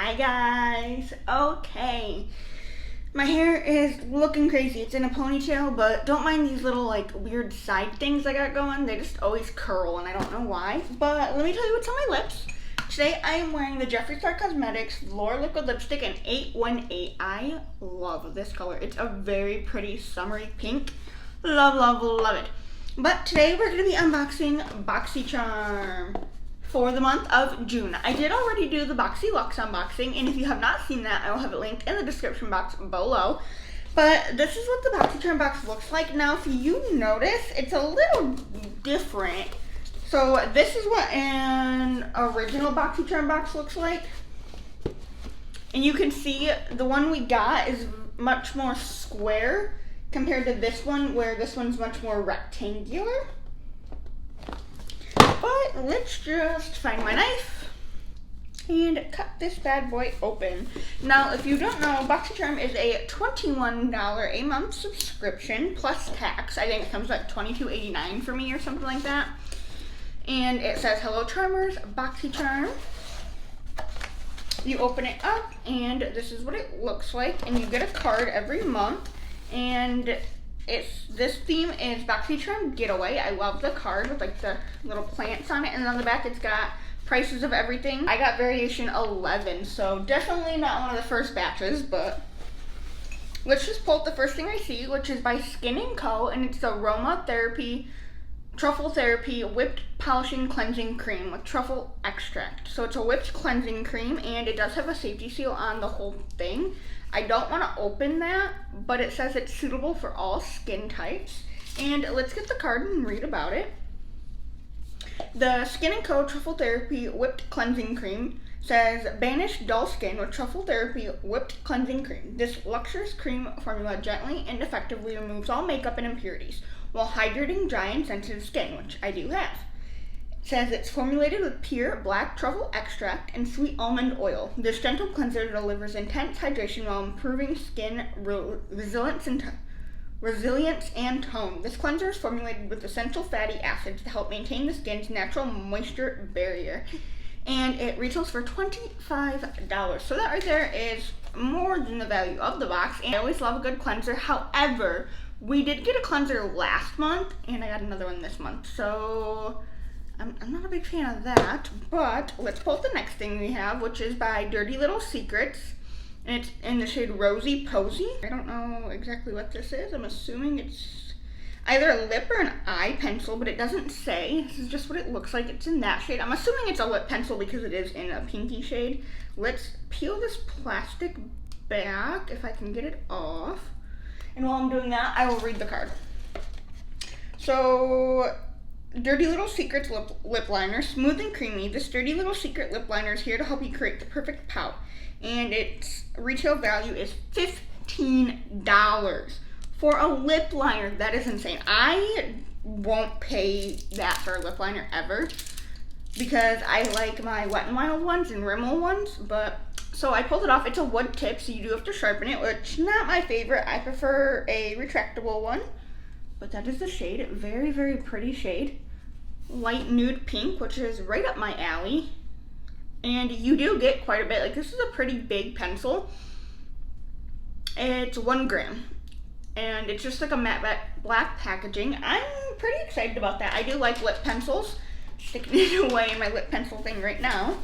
Hi guys. Okay. My hair is looking crazy. It's in a ponytail, but don't mind these little like weird side things I got going. They just always curl and I don't know why. But let me tell you what's on my lips. Today I am wearing the Jeffree Star Cosmetics Velour Liquid Lipstick in 818. I love this color. It's a very pretty summery pink. Love, love, love it. But today we're going to be unboxing Boxycharm for the month of June. I did already do the Boxy Luxe unboxing, and if you have not seen that, I will have it linked in the description box below. But this is what the Boxycharm box looks like. Now, if you notice, it's a little different. So this is what an original Boxycharm box looks like. And you can see the one we got is much more square compared to this one, where this one's much more rectangular. But let's just find my knife and cut this bad boy open. Now, if you don't know, Boxycharm is a $21 a month subscription plus tax. I think it comes like $22.89 for me or something like that. And it says, "Hello Charmers, Boxycharm." You open it up and this is what it looks like, and you get a card every month. And this theme is Boxycharm Getaway. I love the card with like the little plants on it, and on the back it's got prices of everything. I got variation 11, so definitely not one of the first batches, but let's just pull up the first thing I see, which is by Skin & Co, and it's the Aromatherapy Truffle Therapy Whipped Polishing Cleansing Cream with truffle extract. So it's a whipped cleansing cream, and it does have a safety seal on the whole thing. I don't want to open that, but it says it's suitable for all skin types. And let's get the card and read about it. The Skin & Co Truffle Therapy Whipped Cleansing Cream says, "Banish dull skin with Truffle Therapy Whipped Cleansing Cream. This luxurious cream formula gently and effectively removes all makeup and impurities while hydrating dry and sensitive skin," which I do have. It says it's formulated with pure black truffle extract and sweet almond oil. This gentle cleanser delivers intense hydration while improving skin resilience and tone. This cleanser is formulated with essential fatty acids to help maintain the skin's natural moisture barrier. And it retails for $25. So that right there is more than the value of the box. And I always love a good cleanser. However, we did get a cleanser last month, and I got another one this month. So I'm not a big fan of that, but let's pull up the next thing we have, which is by Dirty Little Secrets, and it's in the shade Rosy Posy. I don't know exactly what this is. I'm assuming it's either a lip or an eye pencil, but it doesn't say. This is just what it looks like. It's in that shade. I'm assuming it's a lip pencil because it is in a pinky shade. Let's peel this plastic back, if I can get it off. And while I'm doing that, I will read the card. So, Dirty Little Secrets lip liner, smooth and creamy. This Dirty Little Secret lip liner is here to help you create the perfect pout. And its retail value is $15 for a lip liner. That is insane. I won't pay that for a lip liner ever because I like my Wet n Wild ones and Rimmel ones. But so I pulled it off. It's a wood tip, so you do have to sharpen it, which is not my favorite. I prefer a retractable one. But that is the shade. Very, very pretty shade. Light nude pink, which is right up my alley. And you do get quite a bit. Like, this is a pretty big pencil. It's 1 gram. And it's just like a matte black packaging. I'm pretty excited about that. I do like lip pencils. Sticking it away in my lip pencil thing right now.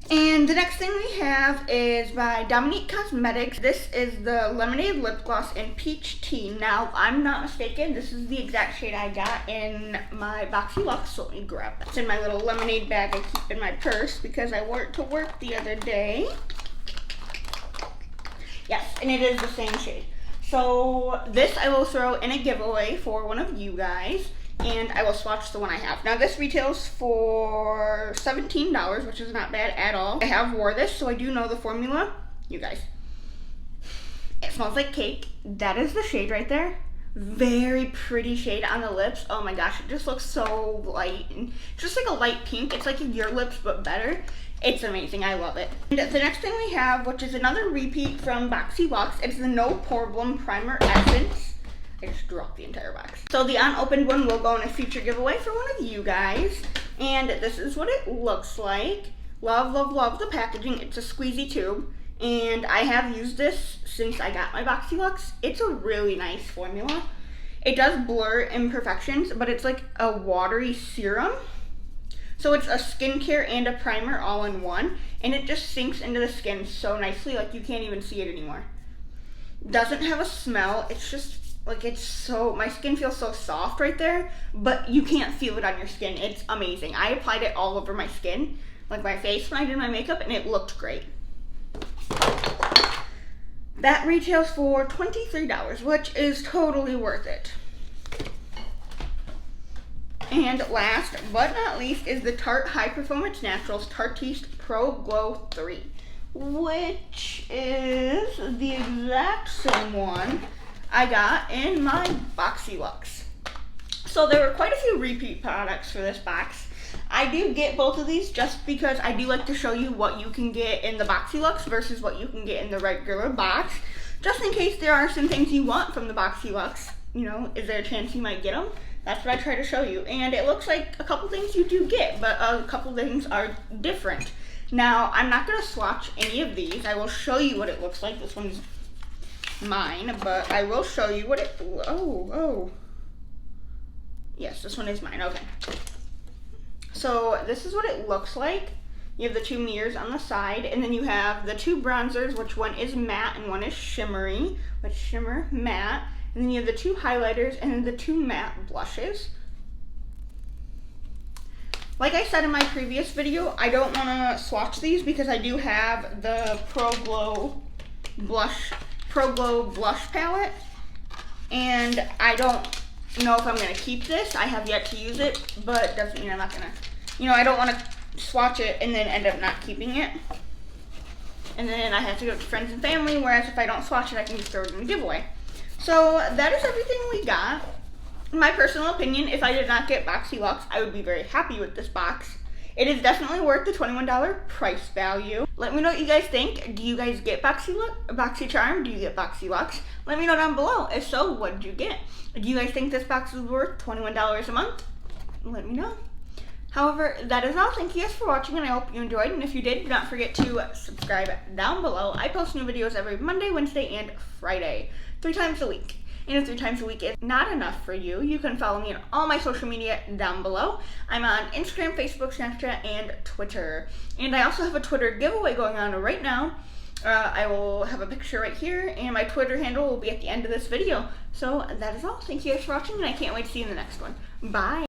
And the next thing we have is by Dominique Cosmetics. This is the Lemonade Lip Gloss in Peach Tea. Now, if I'm not mistaken, this is the exact shade I got in my Boxy Luxe, so let me grab that. It's in my little lemonade bag I keep in my purse because I wore it to work the other day. Yes, and it is the same shade. So this I will throw in a giveaway for one of you guys, and I will swatch the one I have. Now this retails for $17, which is not bad at all. I have wore this, so I do know the formula. You guys, it smells like cake. That is the shade right there. Very pretty shade on the lips. Oh my gosh, it just looks so light. And just like a light pink. It's like your lips, but better. It's amazing. I love it. And the next thing we have, which is another repeat from Boxy Luxe, it's the No Problem Primer Essence. I just dropped the entire box. So the unopened one will go in a future giveaway for one of you guys. And this is what it looks like. Love, love, love the packaging. It's a squeezy tube, and I have used this since I got my Boxyluxe. It's a really nice formula. It does blur imperfections, but it's like a watery serum. So it's a skincare and a primer all in one, and it just sinks into the skin so nicely, like you can't even see it anymore. Doesn't have a smell. It's just like, it's so, my skin feels so soft right there, but you can't feel it on your skin. It's amazing. I applied it all over my skin, like my face when I did my makeup, and it looked great. That retails for $23, which is totally worth it. And last but not least is the Tarte High Performance Naturals Tarteist Pro Glow 3, which is the exact same one I got in my Boxyluxe. So there were quite a few repeat products for this box. I do get both of these just because I do like to show you what you can get in the Boxyluxe versus what you can get in the regular box, just in case there are some things you want from the Boxyluxe. You know, is there a chance you might get them? That's what I try to show you. And it looks like a couple things you do get, but a couple things are different. Now, I'm not going to swatch any of these. I will show you what it looks like. This one's mine, but I will show you what it, yes, this one is mine. Okay. So this is what it looks like. You have the two mirrors on the side, and then you have the two bronzers, which one is matte and one is shimmery, which shimmer matte. And then you have the two highlighters and then the two matte blushes. Like I said in my previous video, I don't want to swatch these because I do have the Pro Glow blush palette, and I don't know if I'm going to keep this. I have yet to use it, but doesn't mean I'm not going to, you know, I don't want to swatch it and then end up not keeping it. And then I have to give it to friends and family, whereas if I don't swatch it, I can just throw it in the giveaway. So that is everything we got. In my personal opinion, if I did not get Boxyluxe, I would be very happy with this box. It is definitely worth the $21 price value. Let me know what you guys think. Do you guys get Boxycharm? Do you get Boxyluxe? Let me know down below. If so, what did you get? Do you guys think this box is worth $21 a month? Let me know. However, that is all. Thank you guys for watching, and I hope you enjoyed. And if you did, do not forget to subscribe down below. I post new videos every Monday, Wednesday, and Friday, 3 times a week. And if 3 times a week is not enough for you, you can follow me on all my social media down below. I'm on Instagram, Facebook, Snapchat, and Twitter. And I also have a Twitter giveaway going on right now. I will have a picture right here, and my Twitter handle will be at the end of this video. So that is all. Thank you guys for watching, and I can't wait to see you in the next one. Bye.